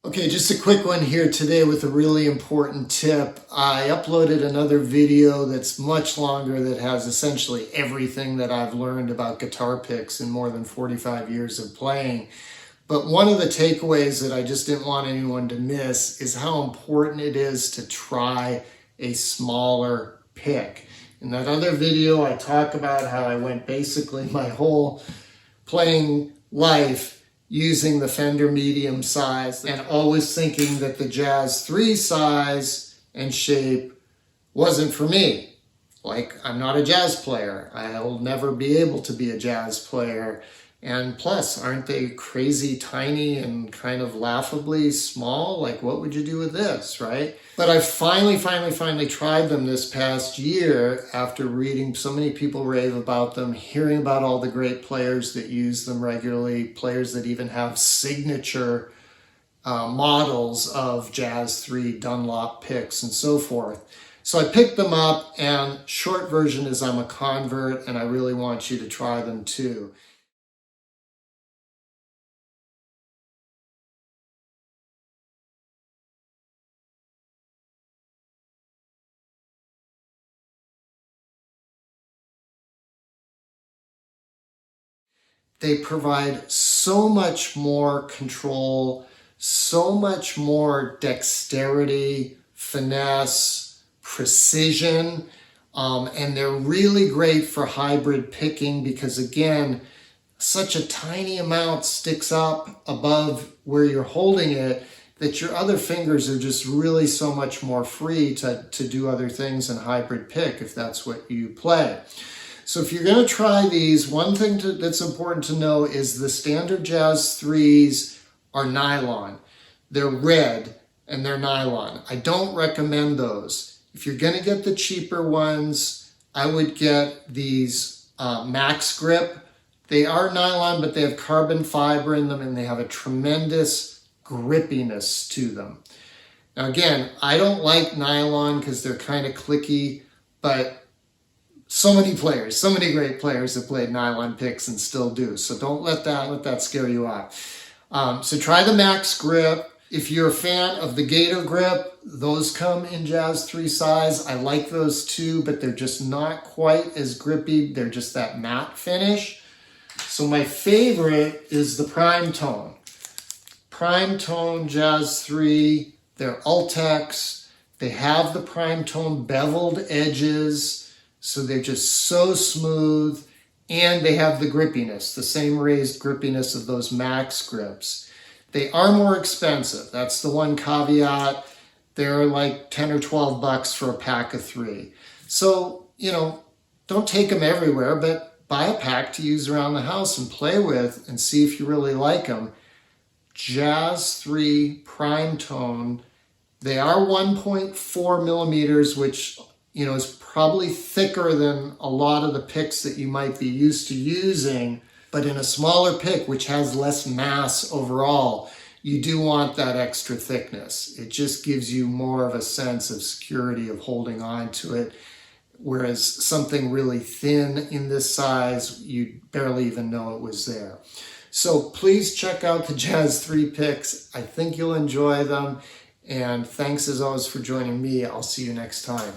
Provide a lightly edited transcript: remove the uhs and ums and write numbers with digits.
Okay, just a quick one here today with a really important tip. I uploaded another video that's much longer that has essentially everything that I've learned about guitar picks in more than 45 years of playing. But one of the takeaways that I just didn't want anyone to miss is how important it is to try a smaller pick. In that other video, I talk about how I went basically my whole playing life using the Fender medium size and always thinking that the Jazz 3 size and shape wasn't for me. Like, I'm not a jazz player. I'll never be able to be a jazz player. And plus, aren't they crazy tiny and kind of laughably small? Like, what would you do with this, right? But I finally tried them this past year after reading so many people rave about them, hearing about all the great players that use them regularly, players that even have signature models of Jazz 3 Dunlop picks and so forth. So I picked them up, and short version is I'm a convert, and I really want you to try them too. They provide so much more control, so much more dexterity, finesse, precision, and they're really great for hybrid picking because, again, such a tiny amount sticks up above where you're holding it that your other fingers are just really so much more free to do other things in hybrid pick if that's what you play. So if you're going to try these, one thing that's important to know is the standard Jazz 3s are nylon. They're red and they're nylon. I don't recommend those. If you're going to get the cheaper ones, I would get these Max Grip. They are nylon, but they have carbon fiber in them and they have a tremendous grippiness to them. Now again, I don't like nylon because they're kind of clicky, but so many players, so many great players have played nylon picks and still do. So don't let that scare you off. So try the Max Grip. If you're a fan of the Gator Grip, those come in Jazz 3 size. I like those too, but they're just not quite as grippy. They're just that matte finish. So my favorite is the Prime Tone. Prime Tone Jazz 3, they're Ultex. They have the Prime Tone beveled edges. So they're just so smooth, and they have the grippiness, the same raised grippiness of those Max Grips. They are more expensive. That's the one caveat. They're like 10 or 12 bucks for a pack of 3. So, don't take them everywhere, but buy a pack to use around the house and play with and see if you really like them. Jazz 3 Prime Tone. They are 1.4 millimeters, which is probably thicker than a lot of the picks that you might be used to using, but in a smaller pick, which has less mass overall, you do want that extra thickness. It just gives you more of a sense of security of holding on to it, whereas something really thin in this size, you'd barely even know it was there. So please check out the Jazz 3 picks. I think you'll enjoy them, and thanks as always for joining me. I'll see you next time.